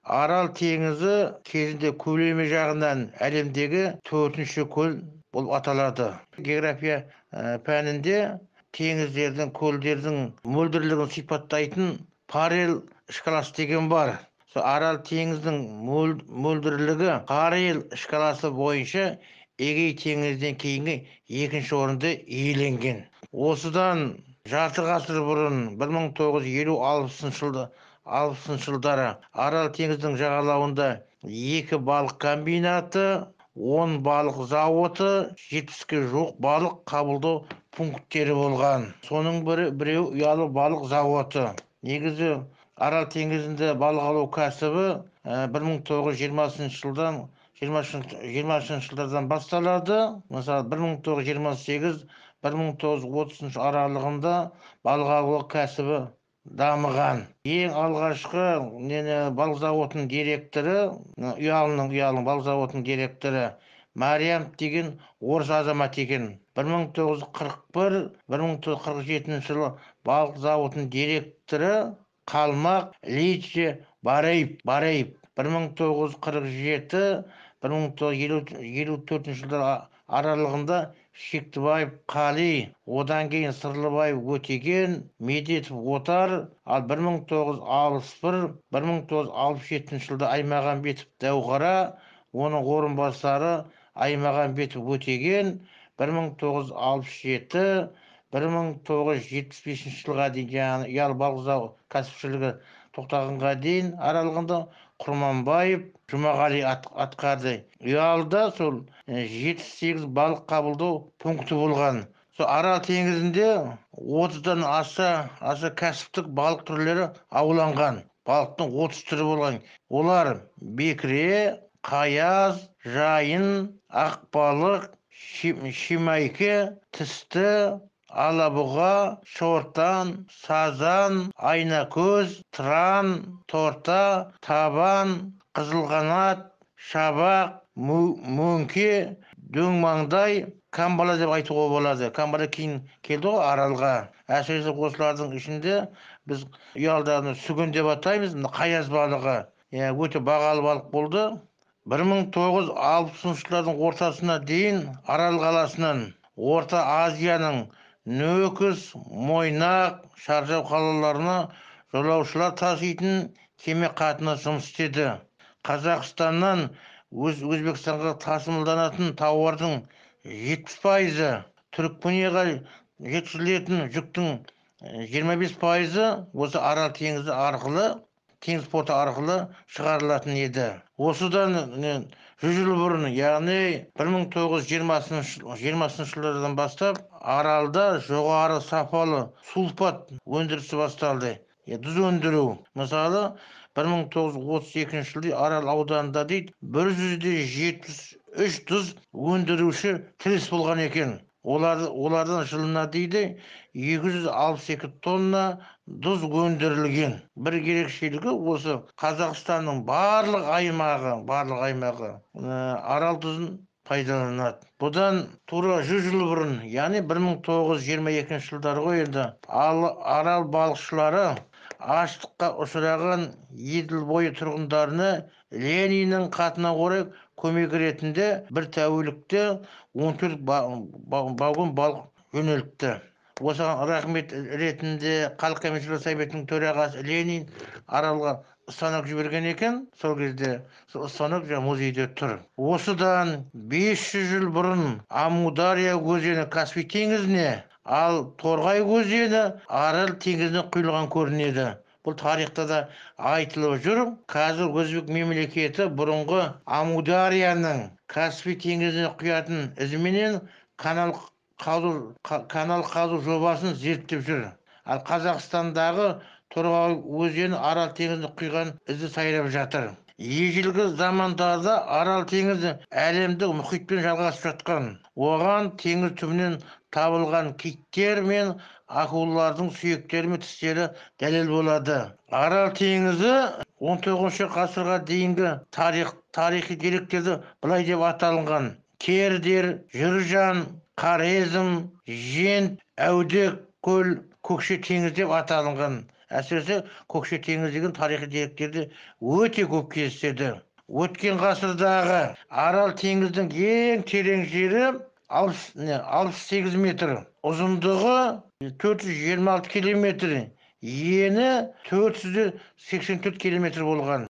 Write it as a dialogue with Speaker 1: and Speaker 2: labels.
Speaker 1: Арал теңізі кезінде көлемі жағынан әлемдегі төртінші көл болып аталады. География пәнінде теңіздердің, көлдердің мөлдірлігін сипаттайтын парел шкаласы деген бар. Арал теңіздің мөлдірлігі парел шкаласы бойынша Эгей теңізінен кейінгі екінші орынды иеленген. Осыдан жарты ғасыр бұрын 1950-60 жылдары Арал теңіздің жағалауында 2 балық комбинаты, 10 балық зауыты, 70-ке жуық балық қабылдау пункттері болған. Соның біреу ұялы балық зауыты. Негізі Арал теңізінде балық аулау кәсібі 1920 жылдардан басталады. Мысалы 1928-1930 аралығында балық аулау кәсібі дамыған. Ең алғашқы балық зауытының директоры, ұялының балық зауытының директоры Мариям деген орыс азамат екен. 1941-1947 жылы балық зауытының директоры Қалмақ Личе Бараев. 1947-1954 жылдар аралығында Шектібаев Қали, одан кейін Сырлыбаев Өтеген, Медетов Отар, ал 1961-1967 жылда Аймағамбетов Дәуқара, оның орынбасары Аймағамбетов Өтеген, 1967-1975 жылға дейін ұялы балық кәсіпшілігі тоқтағанға дейін аралығында Құрманбаев Жұмағали атқарды. Ұялыда сол 7-8 балық қабылдау пункті болған. Сол Арал теңізінде 30-дан аса кәсіптік балық түрлері ауланған. Балықтың 30 түрі болған. Олар бекіре, қаяз, жайын, ақбалық, шимайке, тісті, алабұға, шортан, сазан, айнакөз, тыран, торта, табан, қызылқанат, шабақ, мөңке, дөңмаңдай, камбала деп айтуға болады. Камбала кейін келді ғой Аралға. Әсіресе осылардың ішінде біз ұялдағыны сүген деп атаймыз. Қаяз балығы өте бағалы балық болды. 1960 жылдардың ортасына дейін Арал қаласынан Орта Азияның Нөкіс, Мойнақ, Шаржау қалаларына жолаушылар таситын кеме қатынасы жұмыс істеді. Қазақстаннан Өзбекстанға тасымалданатын тауардың 70%, Түрікменияға жеткізілетін жүктің 25% осы Арал теңізі арқылы, теңіз порты арқылы шығарылатын еді. Осыдан 100 жыл бұрын, яғни 1920 жылдардан бастап Аралда жоғары сапалы сульфат өндірісі басталды. Тұз өндіру. Мысалы, 1932 жылы Арал ауданында 173 тұз өндіруші трес болған екен. Олардан жылына 262 тонна тұз өндірілген. Бір ерекшелігі осы Қазақстанның барлық аймағы Арал тұзын пайдаланады. Бұдан тура 100 жыл бұрын, яғни 1922 жылдары ғой енді, Арал балықшылары аштыққа ұшыраған Еділ бойы тұрғындарына Лениннің хатына орай көмек ретінде бір тәулікте 14 вагон балық жөнелтті. Осыған рахмет ретінде халық комиссарлар советінің төрағасы Ленин Аралға станок жіберген екен. Сол кезде станок музейде тұр. Осыдан 500 жыл бұрын Амудария өзені Каспий теңізіне, ал Торғай өзені Арал теңізіне құйылған көрінеді. Бұл тарихта да айтылып жүр. Қазір Өзбек мемлекеті бұрынғы Амударияның Каспий теңізіне құятын ізіменен канал қазу жобасын зерттеп жүр. Ал Қазақстандағы Торғай өзені Арал теңізіне құйған ізі сайрап жатыр. Ежелгі замандарда Арал теңізі әлемдік мұхитпен жалғасып жатқан. Оған теңіз түбінен табылған киттер мен акулалардың сүйектері мен тістері дәлел болады. Арал теңізі 19 ғасырға дейінгі тарихи деректерде былай деп аталынған: Кердер, Жүржан, Қарезім, Жент, Әудек көл, Көкше теңіз деп аталынған. әсіресе Көкше теңізі деген тарихи деректерде өте көп кездеседі. Өткен ғасырдағы Арал теңіздің ең терең жері 68 метр, ұзындығы 426 километр, ені 484 километр болған.